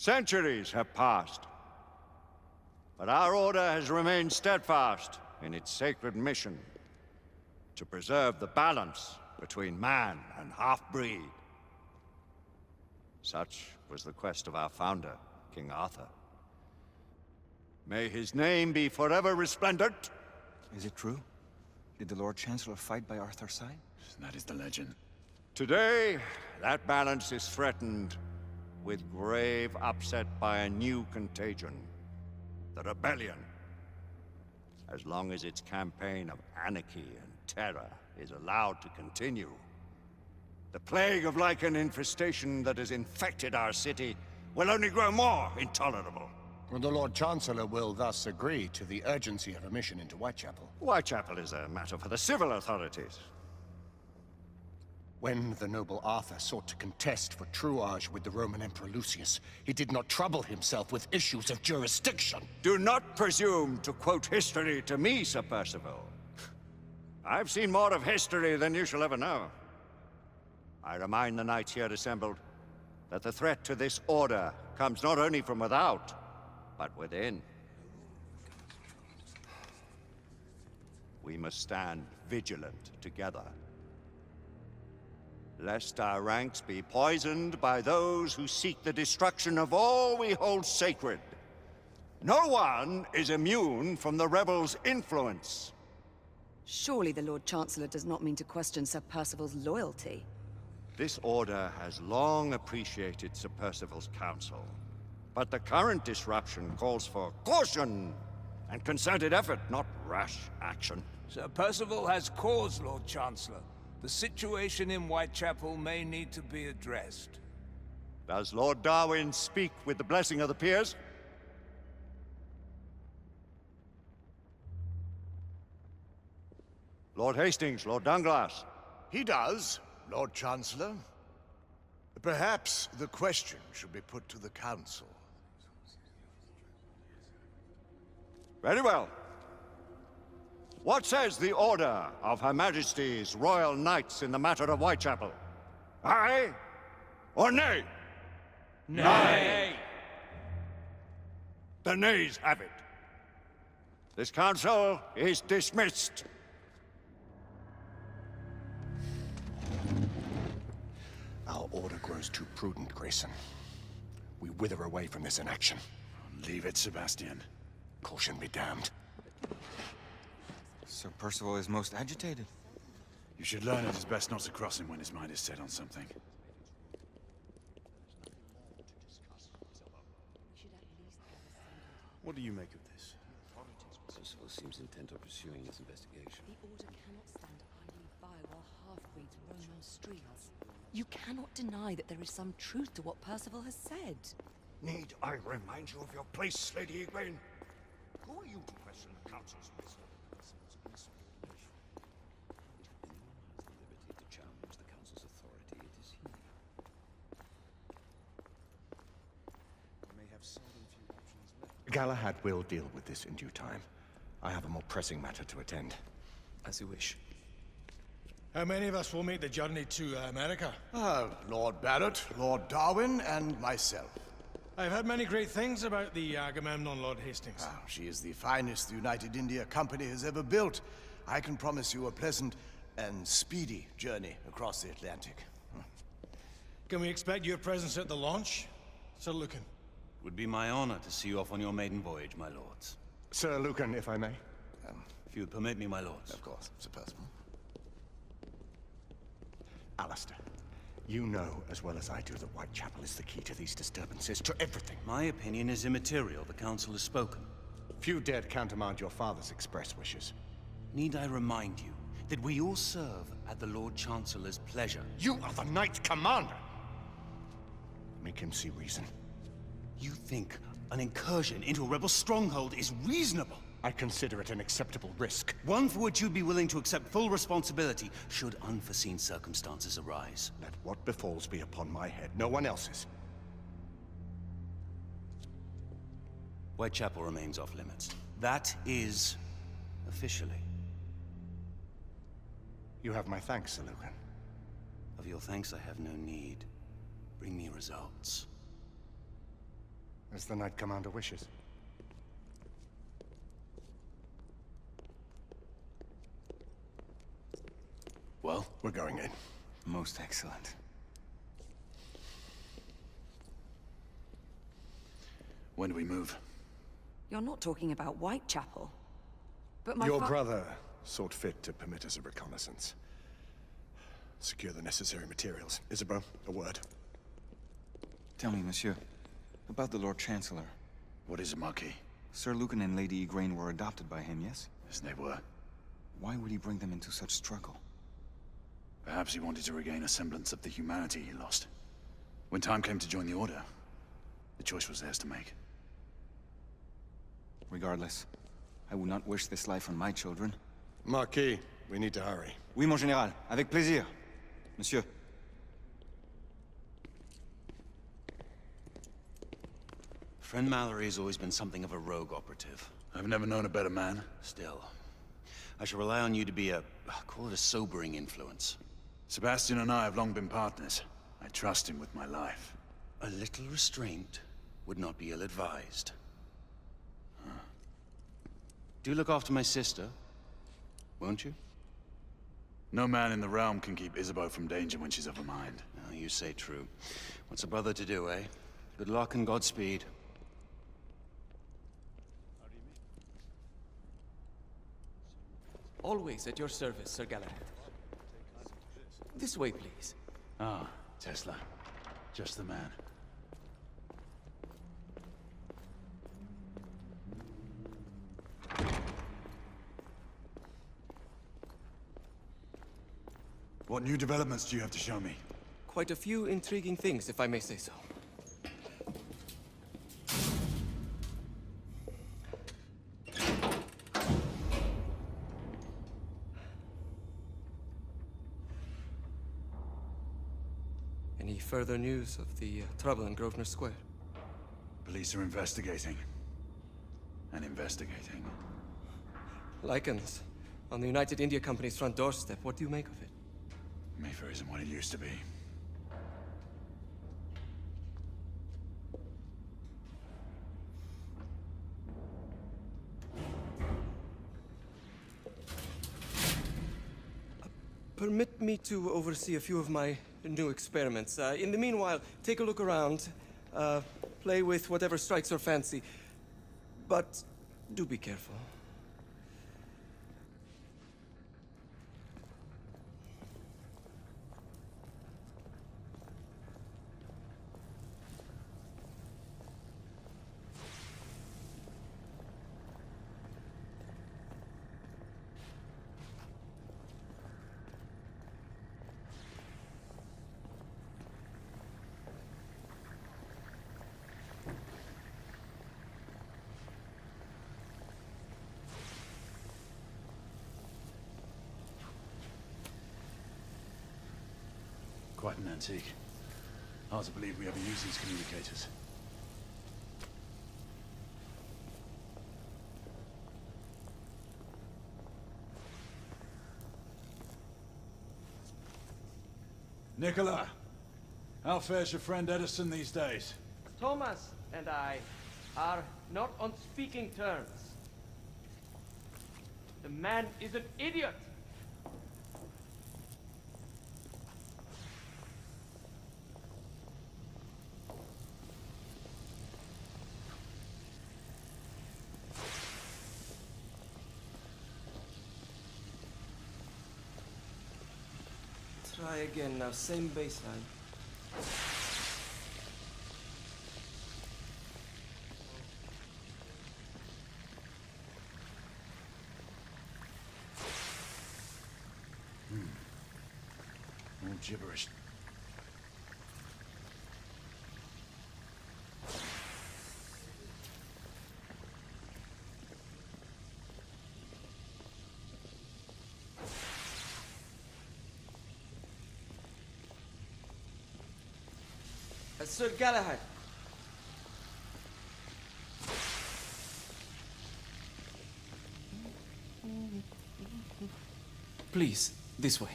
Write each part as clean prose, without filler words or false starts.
Centuries have passed, but our order has remained steadfast in its sacred mission to preserve the balance between man and half-breed. Such was the quest of our founder, King Arthur. May his name be forever resplendent. Is it true? Did the Lord Chancellor fight by Arthur's side? That is the legend. Today, that balance is threatened with grave upset by a new contagion. The rebellion. As long as its campaign of anarchy and terror is allowed to continue, the plague of lichen infestation that has infected our city will only grow more intolerable. Well, the Lord Chancellor will thus agree to the urgency of a mission into Whitechapel. Whitechapel is a matter for the civil authorities. When the noble Arthur sought to contest for truage with the Roman Emperor Lucius, he did not trouble himself with issues of jurisdiction. Do not presume to quote history to me, Sir Percival. I've seen more of history than you shall ever know. I remind the knights here assembled that the threat to this order comes not only from without, but within. We must stand vigilant together, lest our ranks be poisoned by those who seek the destruction of all we hold sacred. No one is immune from the rebels' influence. Surely the Lord Chancellor does not mean to question Sir Percival's loyalty. This order has long appreciated Sir Percival's counsel, but the current disruption calls for caution and concerted effort, not rash action. Sir Percival has cause, Lord Chancellor. The situation in Whitechapel may need to be addressed. Does Lord Darwin speak with the blessing of the peers? Lord Hastings, Lord Dunglass. He does, Lord Chancellor. Perhaps the question should be put to the Council. Very well. What says the Order of Her Majesty's Royal Knights in the matter of Whitechapel? Aye or nay? Nay! The nays have it. This council is dismissed. Our order grows too prudent, Grayson. We wither away from this inaction. Leave it, Sebastian. Caution be damned. Sir Percival is most agitated. You should learn it is best not to cross him when his mind is set on something. What do you make of this? Percival seems intent on pursuing his investigation. The Order cannot stand idly by while half-breeds roam our streets. You cannot deny that there is some truth to what Percival has said. Need I remind you of your place, Lady Egwene? Who are you to question the council's wisdom? The liberty to challenge the council's authority, it is he. We may have seldom few options left. Galahad will deal with this in due time. I have a more pressing matter to attend. As you wish. How many of us will make the journey to America? Lord Barrett, Lord Darwin, and myself. I've heard many great things about the Agamemnon, Lord Hastings. She is the finest the United India Company has ever built. I can promise you a pleasant and speedy journey across the Atlantic. Can we expect your presence at the launch, Sir Lucan? Would be my honor to see you off on your maiden voyage, my lords. Sir Lucan, if I may. If you would permit me, my lords. Of course, Sir Percival. Alistair, you know as well as I do that Whitechapel is the key to these disturbances, to everything. My opinion is immaterial. The council has spoken. Few dared countermand your father's express wishes. Need I remind you that we all serve at the Lord Chancellor's pleasure? You are the Knight Commander! Make him see reason. You think an incursion into a rebel stronghold is reasonable? I consider it an acceptable risk. One for which you'd be willing to accept full responsibility should unforeseen circumstances arise. Let what befalls be upon my head, no one else's. Whitechapel remains off limits. That is officially. You have my thanks, Sir Lucan. Of your thanks I have no need. Bring me results. As the Knight Commander wishes. Well, We're going in. Most excellent. when do we move? You're not talking about Whitechapel. But my Your brother sought fit to permit us a reconnaissance. Secure the necessary materials. Isabeau, a word. Tell me, monsieur, about the Lord Chancellor. What is it, Marquis? Sir Lucan and Lady Igraine were adopted by him, yes? Yes, they were. Why would he bring them into such struggle? Perhaps he wanted to regain a semblance of the humanity he lost. When time came to join the Order, the choice was theirs to make. Regardless, I would not wish this life on my children. Marquis, we need to hurry. Oui, mon général. Avec plaisir. Monsieur. Friend Mallory has always been something of a rogue operative. I've never known a better man. Still, I shall rely on you to be call it a sobering influence. Sebastian and I have long been partners. I trust him with my life. A little restraint would not be ill-advised. Do look after my sister, won't you? No man in the realm can keep Isabeau from danger when she's of a mind. Oh, you say true. What's a brother to do, eh? Good luck and Godspeed. Always at your service, Sir Galahad. This way, please. Ah, Tesla. Just the man. What new developments do you have to show me? Quite a few intriguing things, if I may say so. Any further news of the trouble in Grosvenor Square? Police are investigating. And investigating. Lycans, on the United India Company's front doorstep. What do you make of it? Mayfair isn't what it used to be. Permit me to oversee a few of my new experiments. In the meanwhile, take a look around. Play with whatever strikes your fancy. But do be careful. Quite an antique. Hard to believe we ever use these communicators. Nicola, how fares your friend Edison these days? Thomas and I are not on speaking terms. The man is an idiot! Try again now, same baseline. All gibberish. Sir Galahad. Please, this way.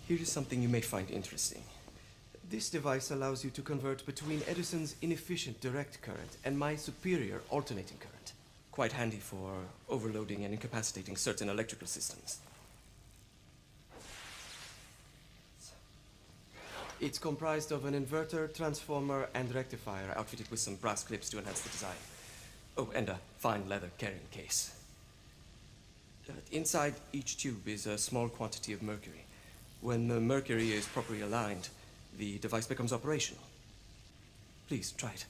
Here is something you may find interesting. This device allows you to convert between Edison's inefficient direct current and my superior alternating current. Quite handy for overloading and incapacitating certain electrical systems. It's comprised of an inverter, transformer, and rectifier outfitted with some brass clips to enhance the design. Oh, and a fine leather carrying case. Inside each tube is a small quantity of mercury. When the mercury is properly aligned, the device becomes operational. Please, try it.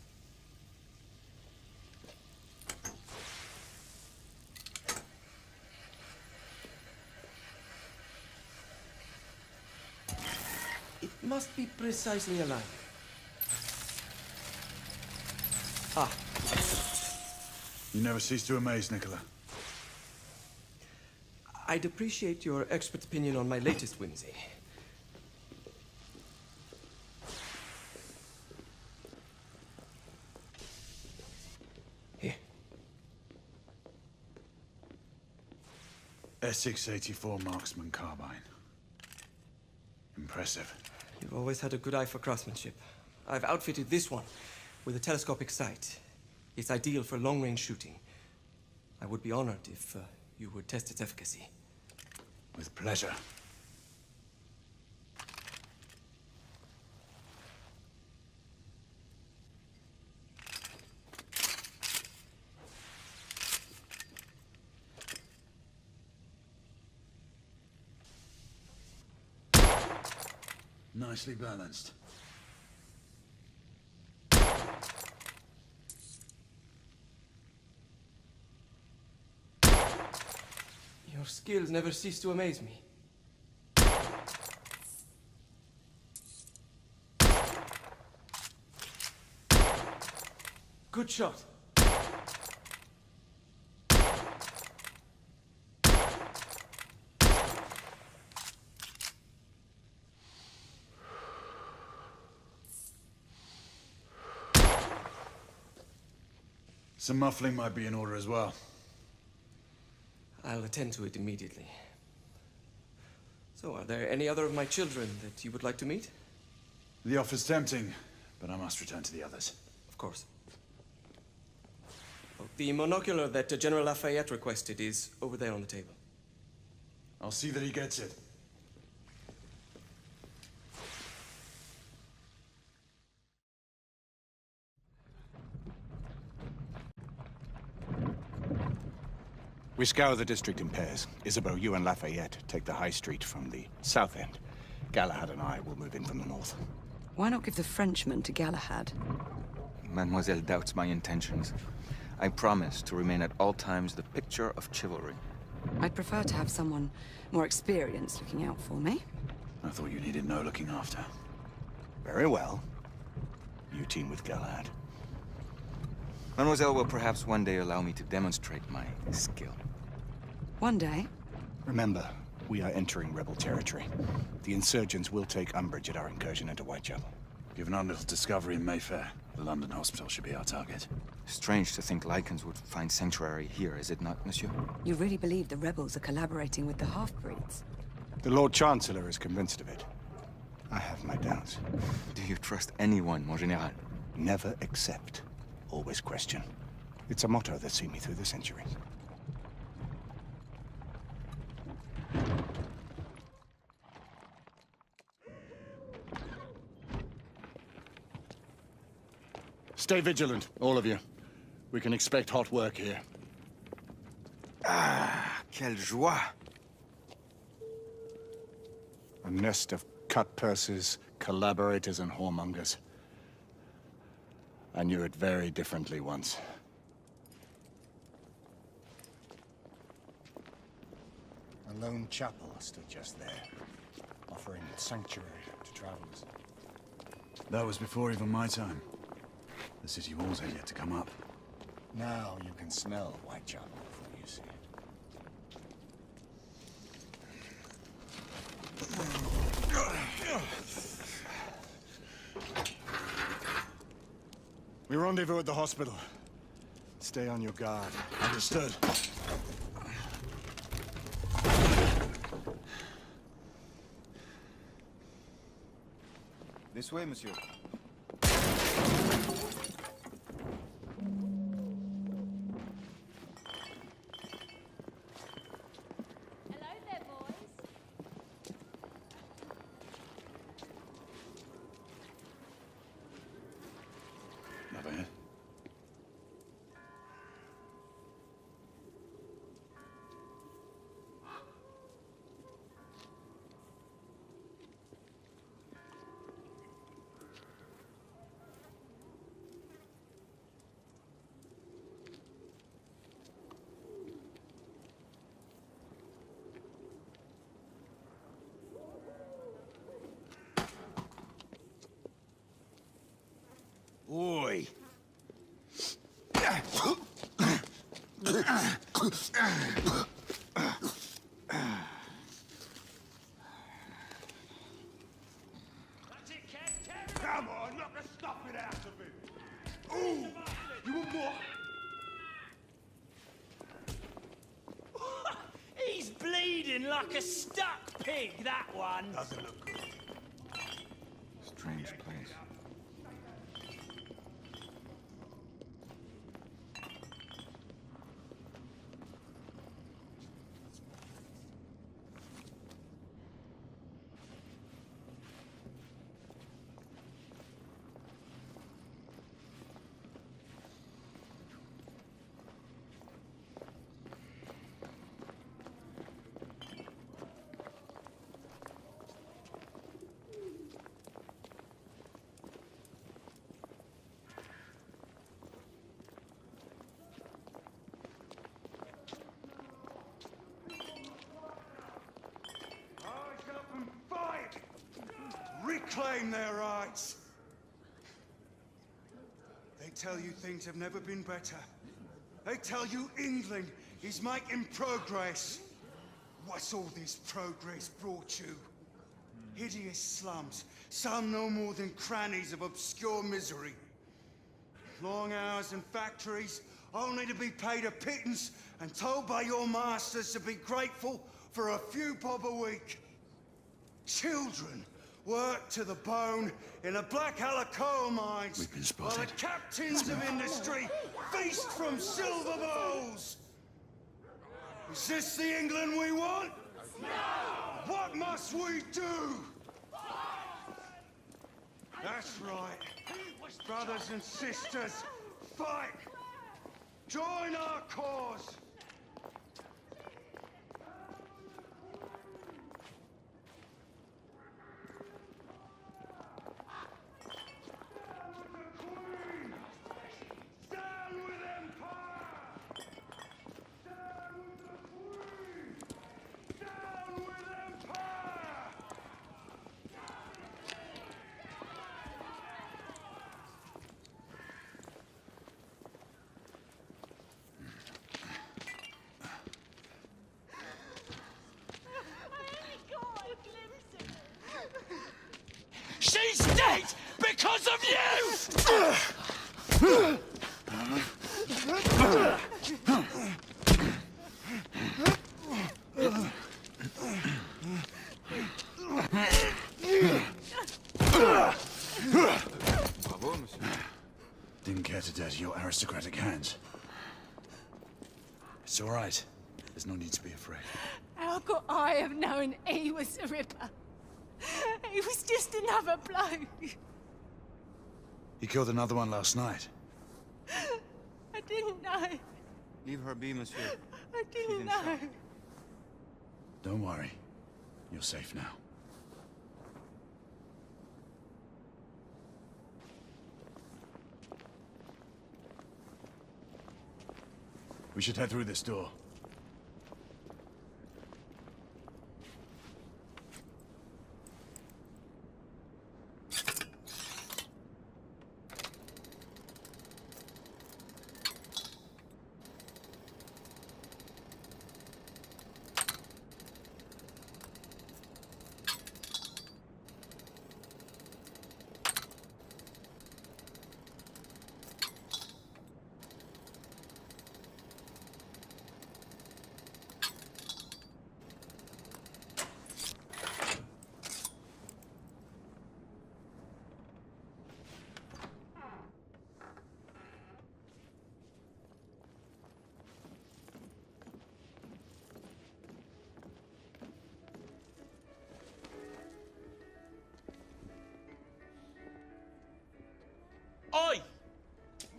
It must be precisely aligned. Ah. You never cease to amaze, Nicola. I'd appreciate your expert opinion on my latest whimsy. Here. S684 Marksman Carbine. Impressive. You've always had a good eye for craftsmanship. I've outfitted this one with a telescopic sight. It's ideal for long-range shooting. I would be honored if you would test its efficacy. With pleasure. Nicely balanced. Your skills never cease to amaze me. Good shot. Some muffling might be in order as well. I'll attend to it immediately. So, are there any other of my children that you would like to meet? The offer's tempting, but I must return to the others. Of course. Oh, the monocular that General Lafayette requested is over there on the table. I'll see that he gets it. We scour the district in pairs. Isabeau, you and Lafayette take the high street from the south end. Galahad and I will move in from the north. Why not give the Frenchman to Galahad? Mademoiselle doubts my intentions. I promise to remain at all times the picture of chivalry. I'd prefer to have someone more experienced looking out for me. I thought you needed no looking after. Very well. You team with Galahad. Mademoiselle will perhaps one day allow me to demonstrate my skill. One day? Remember, we are entering rebel territory. The insurgents will take umbrage at our incursion into Whitechapel. Given our little discovery in Mayfair, the London hospital should be our target. Strange to think Lycans would find sanctuary here, is it not, monsieur? You really believe the rebels are collaborating with the half-breeds? The Lord Chancellor is convinced of it. I have my doubts. Do you trust anyone, mon général? Never accept. Always question. It's a motto that's seen me through the centuries. Stay vigilant, all of you. We can expect hot work here. Ah, quelle joie! A nest of cut-purses, collaborators, and whoremongers. I knew it very differently once. A lone chapel stood just there, offering sanctuary to travelers. That was before even my time. The city walls had yet to come up. Now you can smell Whitechapel before you see it. We rendezvous at the hospital. Stay on your guard. Understood. This way, monsieur. Hello there, boys. Lafayette? Oi! Come on, knock the stuffing out of him! Ooh! You want more? He's bleeding like a stuck pig, that one. Doesn't look good. Strange place. Rise up and fight! Reclaim their rights! They tell you things have never been better. They tell you England is making progress. What's all this progress brought you? Hideous slums, some no more than crannies of obscure misery. Long hours in factories, only to be paid a pittance and told by your masters to be grateful for a few bob a week. Children work to the bone in the Black Halla coal mines. We've been while spotted. the captains of industry feast from silver bowls. Is this the England we want? No! What must we do? That's right. Brothers and sisters, fight! Join our cause! She's dead because of you! Bravo, monsieur. Didn't care to dirty your aristocratic hands. It's all right. There's no need to be afraid. How could I have known he was a ripper? He was just another bloke. He killed another one last night. I didn't know. Leave her be, monsieur. I didn't in know. shock. Don't worry. You're safe now. We should head through this door.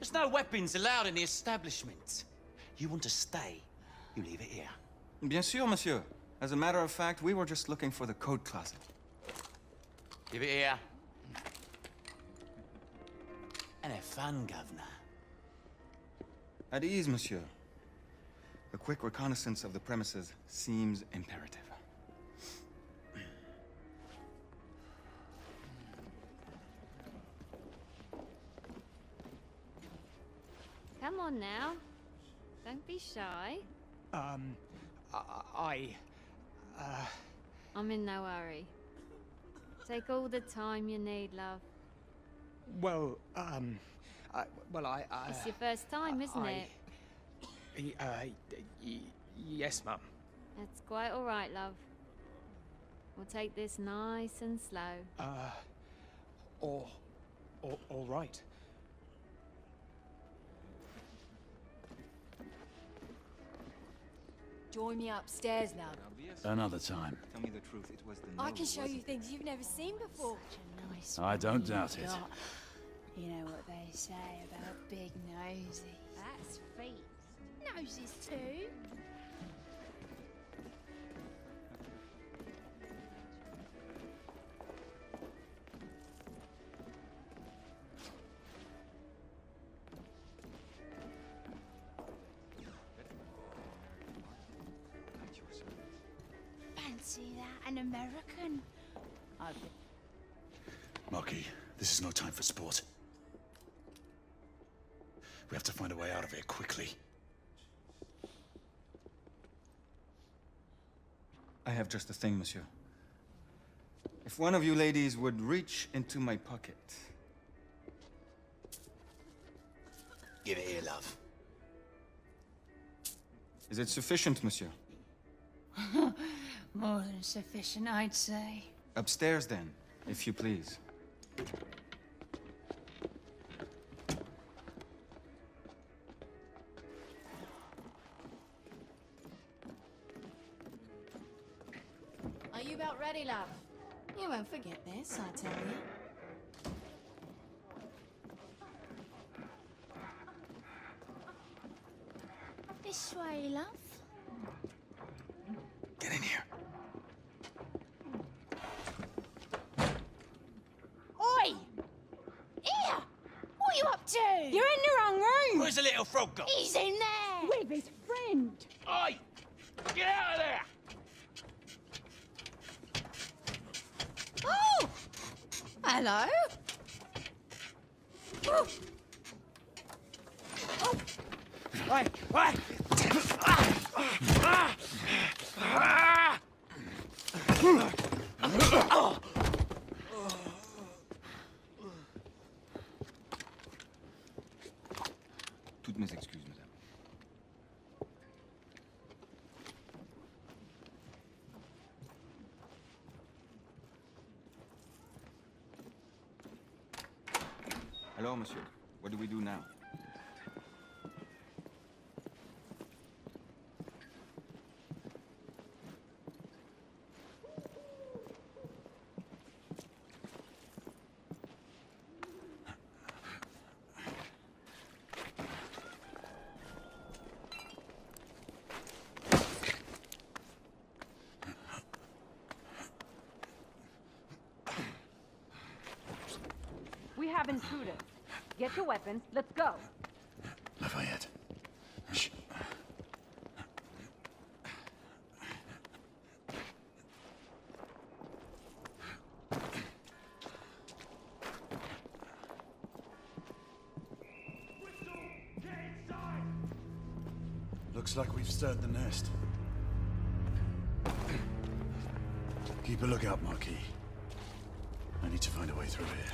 There's no weapons allowed in the establishment. You want to stay, you leave it here. Bien sûr, monsieur. As a matter of fact, we were just looking for the code closet. Give it here. And have fun, Governor. At ease, monsieur. A quick reconnaissance of the premises seems imperative. Come on now. Don't be shy. I'm in no hurry. Take all the time you need, love. Well, It's your first time, isn't it? Yes, Mum. That's quite all right, love. We'll take this nice and slow. All right. Join me upstairs, love. Another time. Tell me the truth, it was the I nose, can show wasn't you it? things you've never seen before. Nice I don't doubt it. You know what they say about big noses. That's feet. Noses too. Fancy that, an American? Marquis, this is no time for sport. We have to find a way out of here quickly. I have just the thing, monsieur. If one of you ladies would reach into my pocket. Give it here, love. Is it sufficient, monsieur? More than sufficient, I'd say. Upstairs, then, if you please. Are you about ready, love? You won't forget this, I tell you. This way, love. Get in here. Oi! Here! What are you up to? You're in the wrong room! Where's the little frog gone? He's in there! With his friend! Oi! Get out of there! Oh! Hello? Oh! Toutes mes excuses, madame. Hello, monsieur. What do we do now? We have intruders. Get your weapons. Let's go. Lafayette. Shh. Looks like we've stirred the nest. Keep a lookout, Marquis. I need to find a way through here.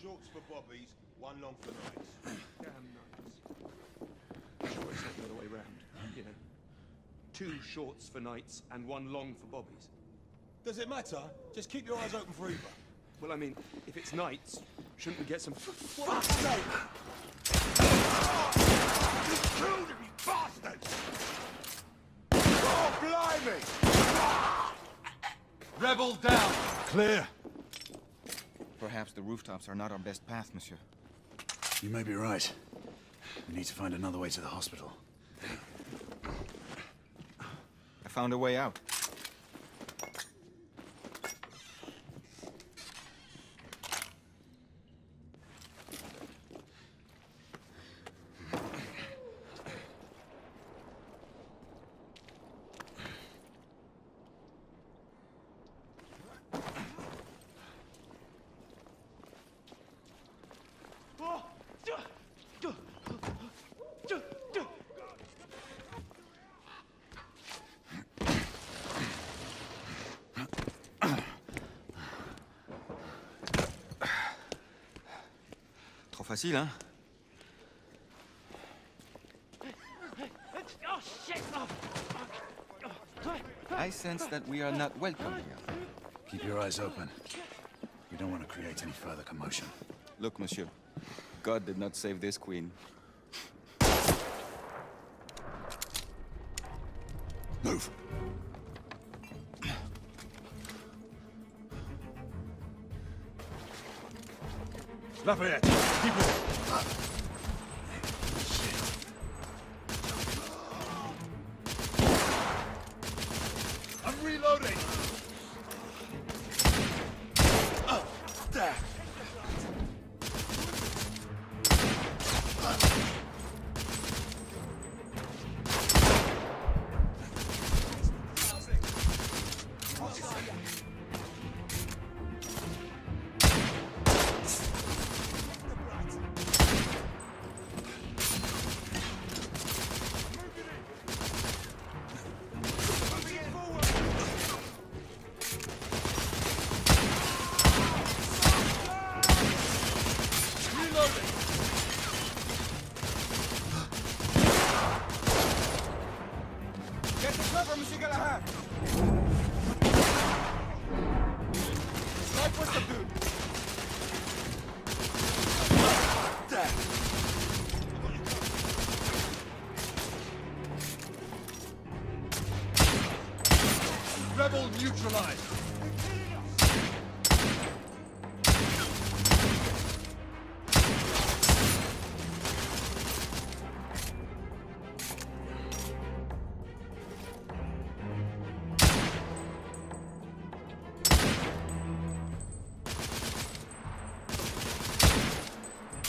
shorts for bobbies, one long for nights. Damn nights. Sure, it's not the other way round, you know. 2 shorts for nights and 1 long for bobbies. Does it matter? Just keep your eyes open for either. Well, I mean, if it's nights, shouldn't we get some... Fuck's sake! You killed him, you bastard! Oh, blimey! Rebel down! Clear. Perhaps the rooftops are not our best path, monsieur. You may be right. We need to find another way to the hospital. I found a way out. Trop facile, hein? Oh, shit! I sense that we are not welcome here. Keep your eyes open. You don't want to create any further commotion. Look, monsieur. God did not save this queen. Move! Lafayette, keep moving. I'm reloading. There. Get the cover, Monsieur Galahad! Snipe with the dude! Rebel neutralized.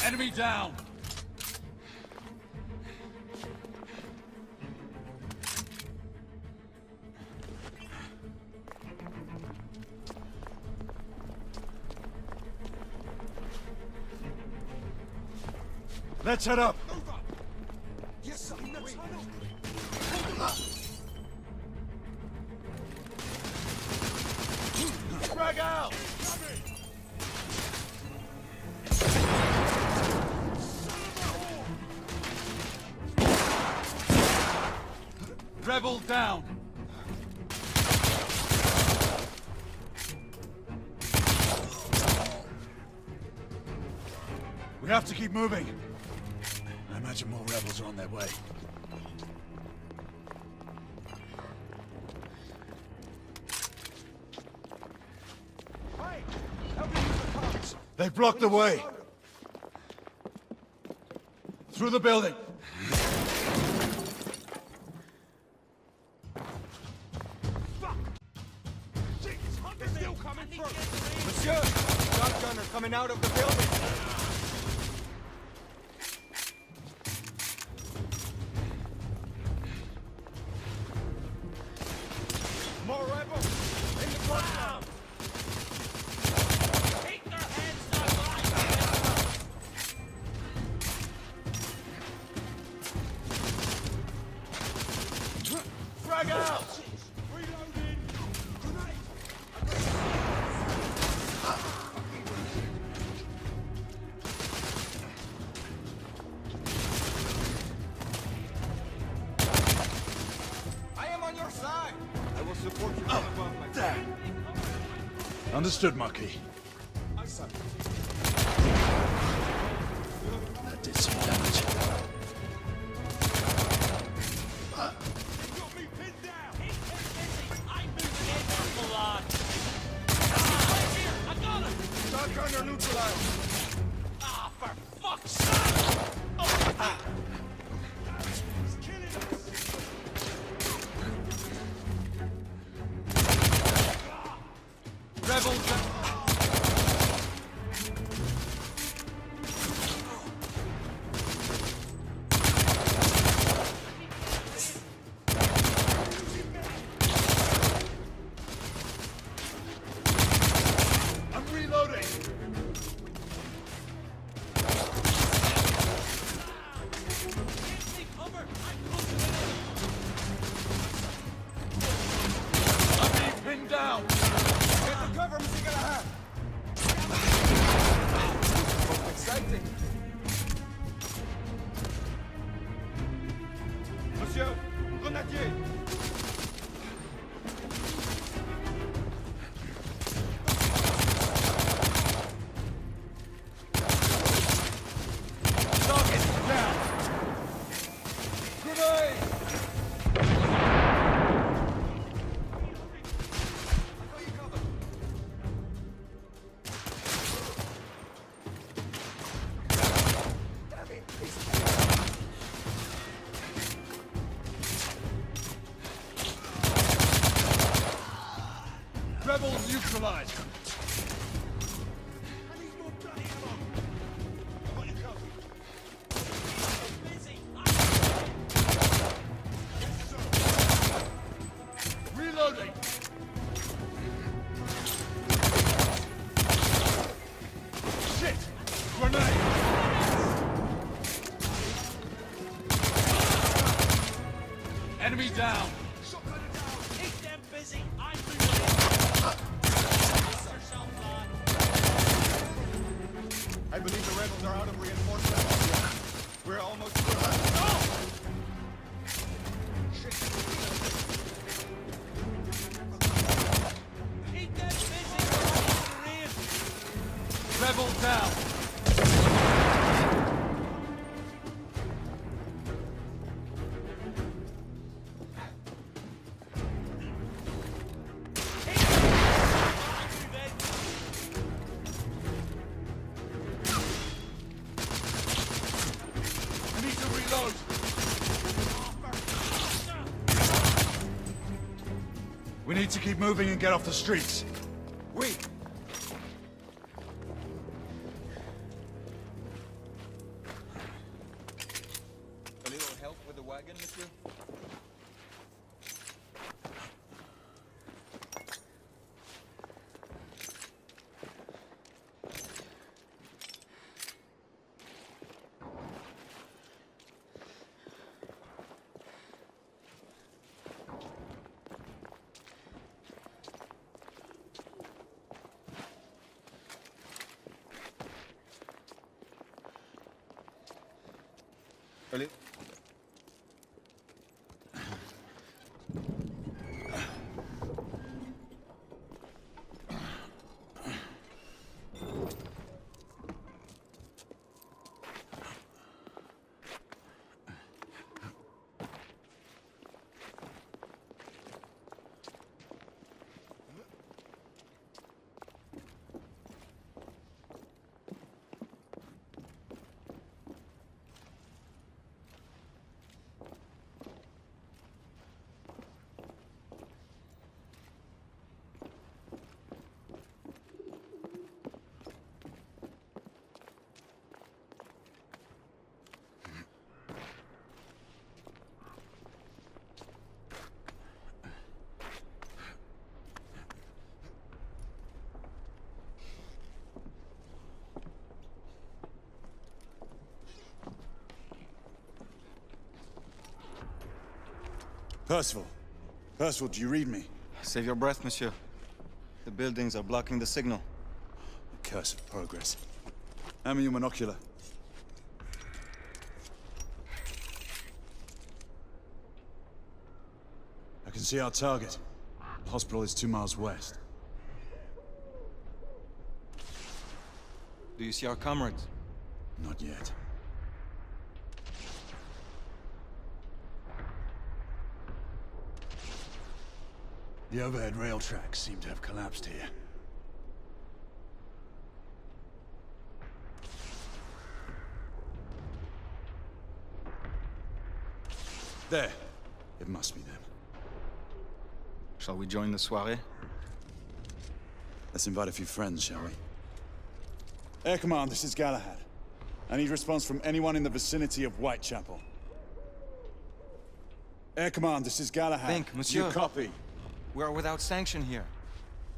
Enemy down! Let's head up! Yes, I'm not Frag out! Rebel down! We have to keep moving. I imagine more rebels are on their way. They've blocked the way. Through the building. Monsieur! Shotgun are coming out of the building! More rebels! In the ground! Keep their hands up! Frag out! Understood, Marquis. That did some damage. Gunner neutralized. Ah, for fuck's sake! Oh. Rebels. I'm reloading. I'm being pinned down. Get the cover, Monsieur Galahad. Exciting. Monsieur, grenadier. Target down. Grenade. Rebels neutralized. Reloading. Shit! Grenade! Enemy down! Keep them busy. I'm moving. I believe the rebels are out of reinforcements. We're almost through. Keep them busy. Rebel down! I need to reload! We need to keep moving and get off the streets. Wait! A little help with the wagon, monsieur? Allez. Percival. Percival, do you read me? Save your breath, monsieur. The buildings are blocking the signal. Cursed progress. Hand me your monocular. I can see our target. The hospital is 2 miles west. Do you see our comrades? Not yet. The overhead rail tracks seem to have collapsed here. There. It must be them. Shall we join the soirée? Let's invite a few friends, shall we? Air Command, this is Galahad. I need response from anyone in the vicinity of Whitechapel. Air Command, this is Galahad. Think, monsieur. You copy? We are without sanction here.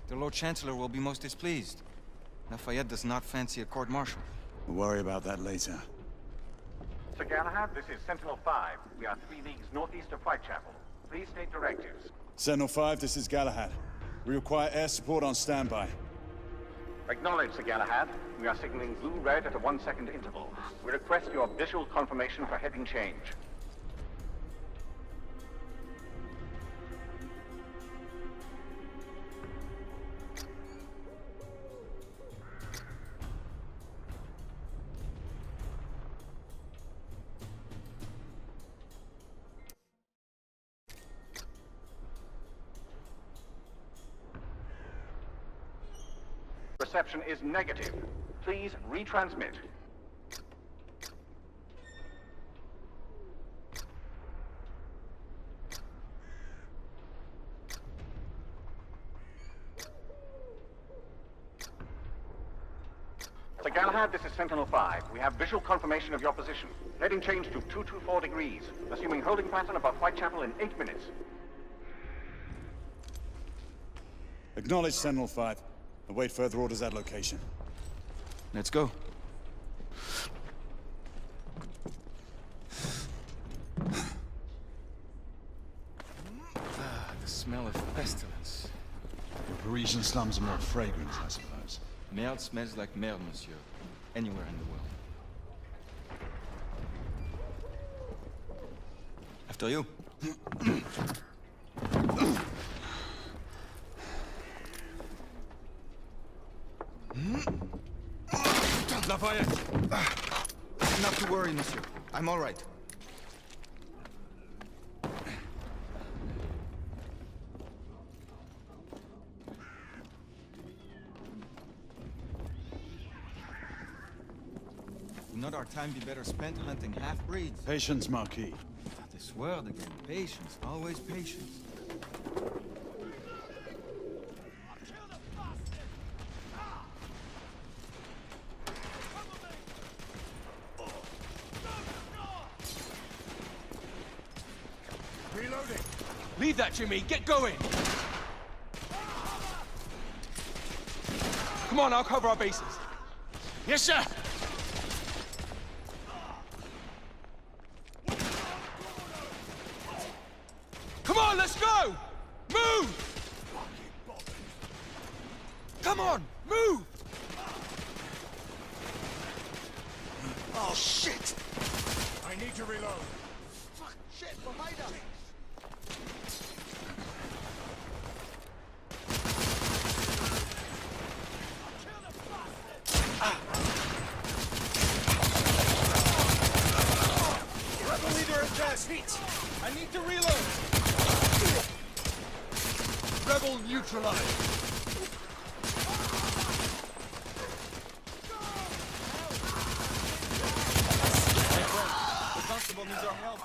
The Lord Chancellor will be most displeased. Lafayette does not fancy a court-martial. We'll worry about that later. Sir Galahad, this is Sentinel-5. We are 3 leagues northeast of Whitechapel. Please state directives. Sentinel-5, this is Galahad. We require air support on standby. Acknowledged, Sir Galahad. We are signaling blue-red at a 1-second interval. We request your visual confirmation for heading change. Reception is negative. Please retransmit. Sir Galahad, this is Sentinel-5. We have visual confirmation of your position. Heading change to 224 degrees, assuming holding pattern above Whitechapel in 8 minutes. Acknowledge Sentinel-5. Await further orders at location. Let's go. The smell of pestilence. The Parisian slums are more fragrant, I suppose. Merde smells like merde, monsieur. Anywhere in the world. After you. Lafayette! Not to worry, monsieur. I'm all right. Would not our time be better spent hunting half-breeds? Patience, Marquis. This word again. Patience. Always patience. Reloading. Leave that, Jimmy. Get going. Come on, I'll cover our bases. Yes, sir. Come on, let's go. Move. Come on, move. Oh, shit! I need to reload. Fuck, shit, behind us! Rebel leader is dead. I need to reload. Rebel neutralized. The constable needs our help.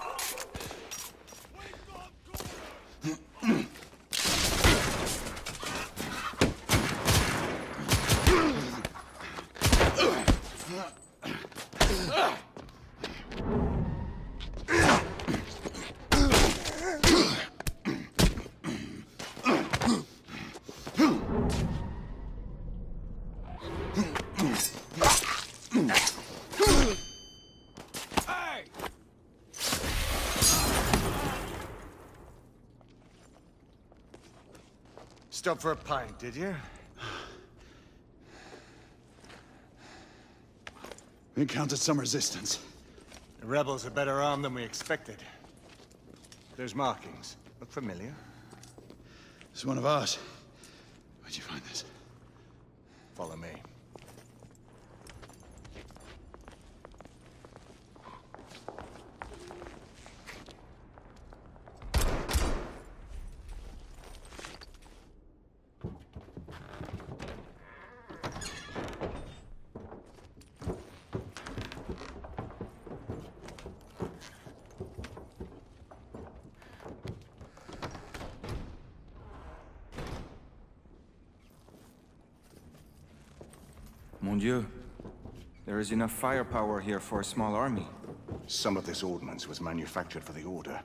Stop for a pint, did you? We encountered some resistance. The rebels are better armed than we expected. There's markings. Look familiar? It's one of ours. Where'd you find this? Follow me. Mon Dieu. There is enough firepower here for a small army. Some of this ordnance was manufactured for the Order.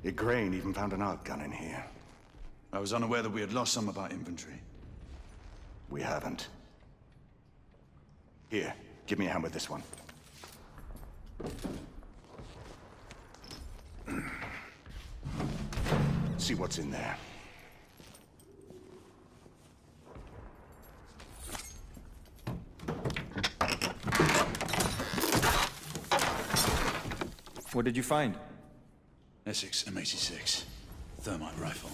Igraine even found an arc gun in here. I was unaware that we had lost some of our inventory. We haven't. Here, give me a hand with this one. See what's in there. What did you find? Essex M86. Thermite rifle.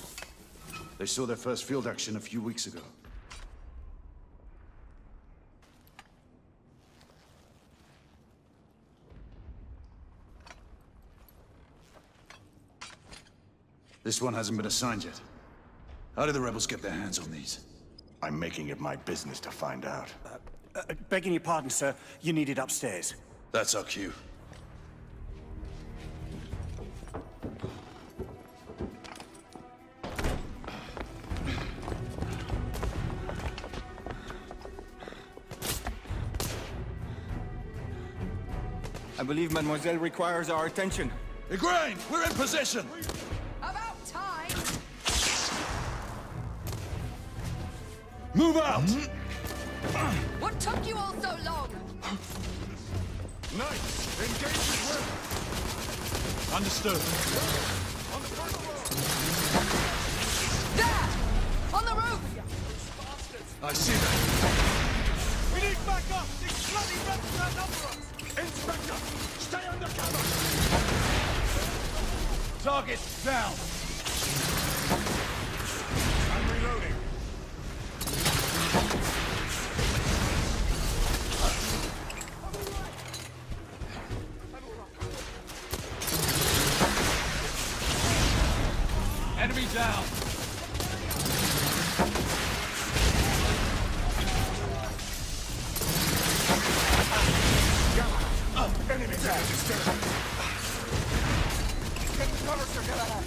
They saw their first field action a few weeks ago. This one hasn't been assigned yet. How did the rebels get their hands on these? I'm making it my business to find out. Begging your pardon, sir. You need it upstairs. That's our cue. I believe Mademoiselle requires our attention. Igraine, we're in position! About time! Move out! What took you all so long? Knights, engage with will! Understood. On the front row! There! On the roof! I see that. We need backup! These bloody rebels outnumber us! Inspector, stay under cover! Target down! I'm reloading. Enemy down! Enemy down, disturbed. Get cover, Sir Galahad.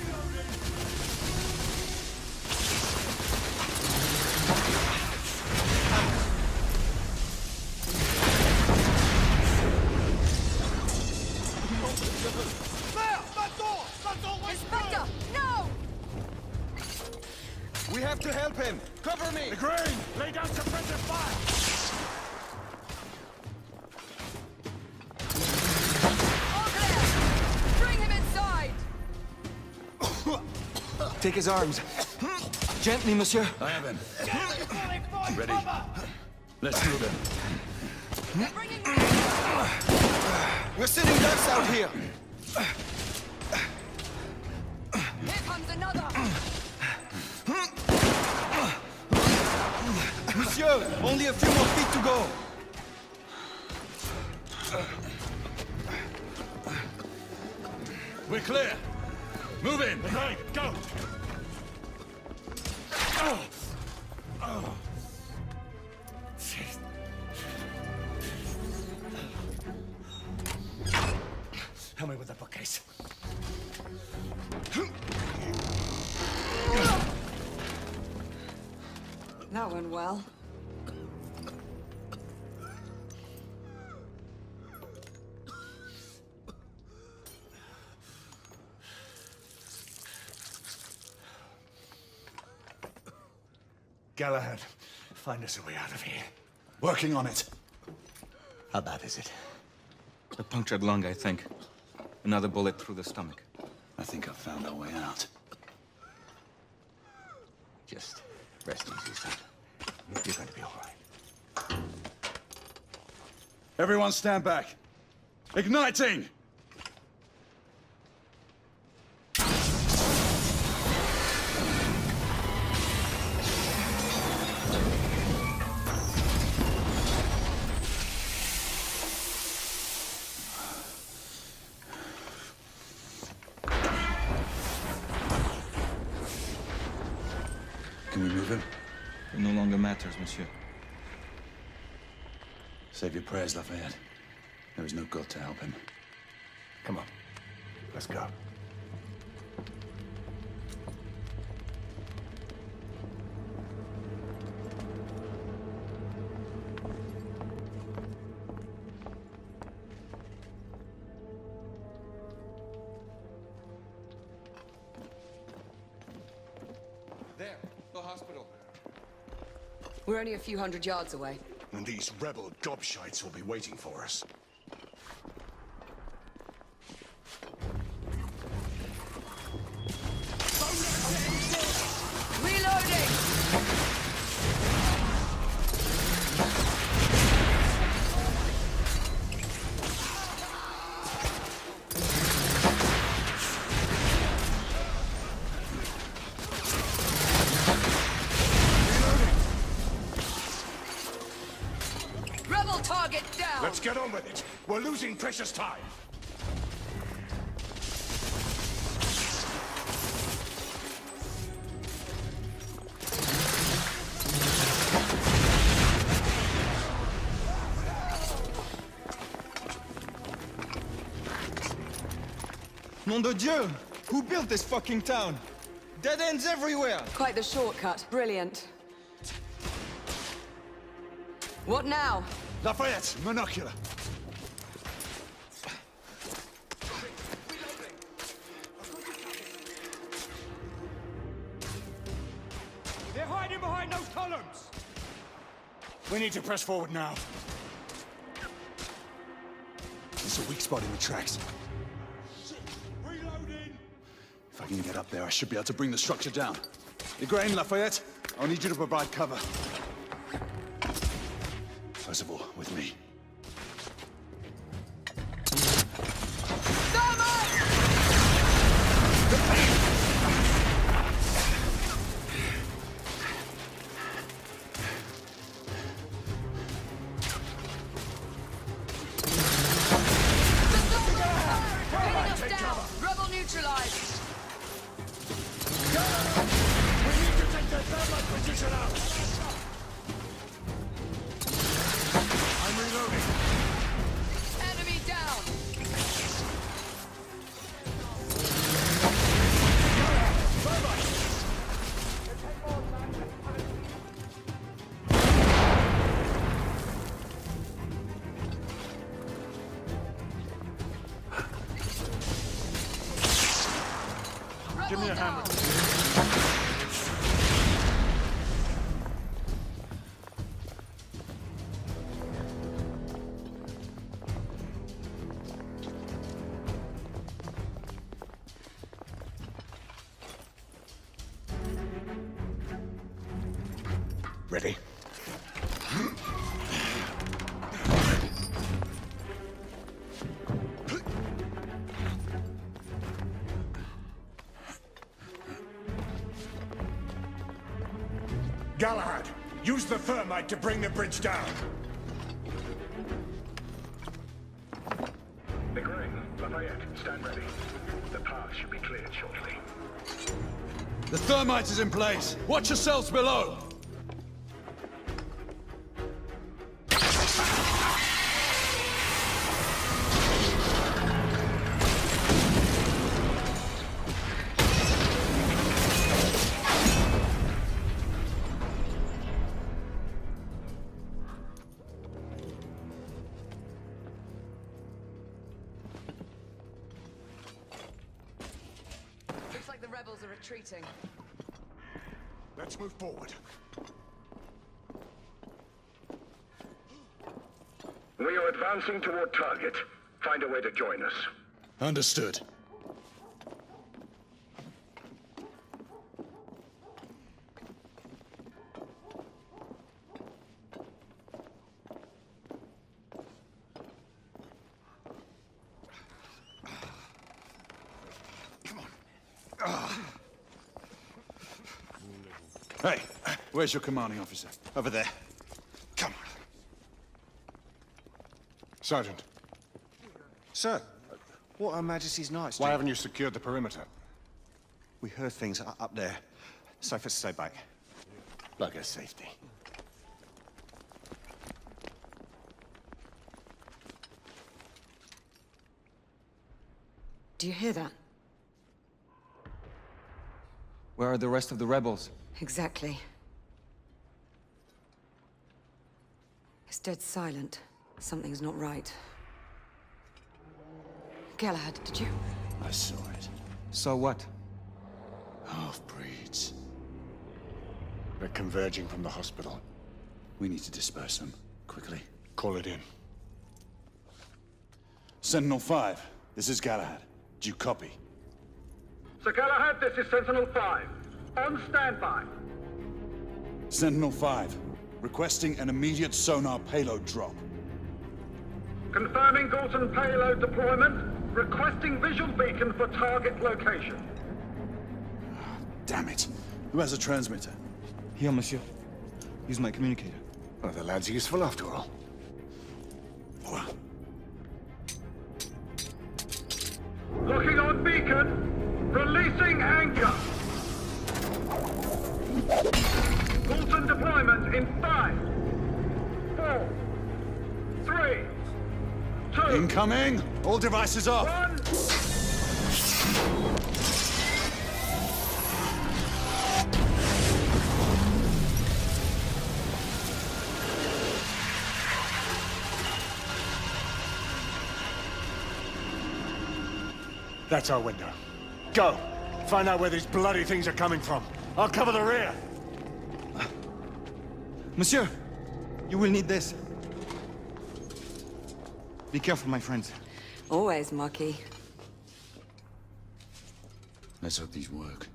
Inspector, no! We have to help him! Cover me! Igraine, lay down suppressive fire! Bring him inside! Take his arms. Gently, monsieur. I have him. Ready? Let's move him. We're sitting ducks out here. Here comes another! Monsieur, only a few more feet to go. We're clear. Move in. Igraine, go! Help me with the bookcase. That went well. Galahad, find us a way out of here. Working on it. How bad is it? A punctured lung, I think. Another bullet through the stomach. I think I've found our way out. Just rest easy, son. You're going to be all right. Everyone stand back. Igniting! Can we move him? It no longer matters, monsieur. Save your prayers, Lafayette. There is no God to help him. Come on. Let's go. We're only a few hundred yards away. And these rebel gobshites will be waiting for us. Reloading! Rebel target down! Let's get on with it. We're losing precious time. Nom de Dieu! Who built this fucking town? Dead ends everywhere! Quite the shortcut. Brilliant. What now? Lafayette, monocular. They're hiding behind those columns! We need to press forward now. There's a weak spot in the tracks. Reloading! If I can get up there, I should be able to bring the structure down. Igraine, Lafayette, I'll need you to provide cover. First of all, with me. Rebel neutralized! We need to take their thermite position out! I'm reloading. Enemy down! Give me a hammer. Ready? Galahad, use the thermite to bring the bridge down. Igraine, Lafayette, stand ready. The path should be cleared shortly. The thermite is in place. Watch yourselves below. Looks like the rebels are retreating. Let's move forward. We are advancing toward target. Find a way to join us. Understood. Hey, where's your commanding officer? Over there. Come on. Sergeant, Sir, what Her Majesty's Knights why do? haven't you secured the perimeter? We heard things up there. Safer to stay back. Bugger safety. Do you hear that? Where are the rest of the rebels? Exactly. It's dead silent. Something's not right. Galahad, did you? I saw it. So what? Half-breeds. They're converging from the hospital. We need to disperse them, quickly. Call it in. Sentinel-5, this is Galahad. Do you copy? Sir Galahad, this is Sentinel-5. On standby. Sentinel-5, requesting an immediate sonar payload drop. Confirming Galton payload deployment. Requesting visual beacon for target location. Damn it. Who has a transmitter? Here, monsieur. Use my communicator. Well, the lad's useful after all. Locking on beacon. Releasing anchor. Galton deployment in 5, 4, 3, 2. Incoming! All devices off! 1. That's our window. Go! Find out where these bloody things are coming from. I'll cover the rear! Monsieur! You will need this. Be careful, my friends. Always, Marquis. Let's hope these work.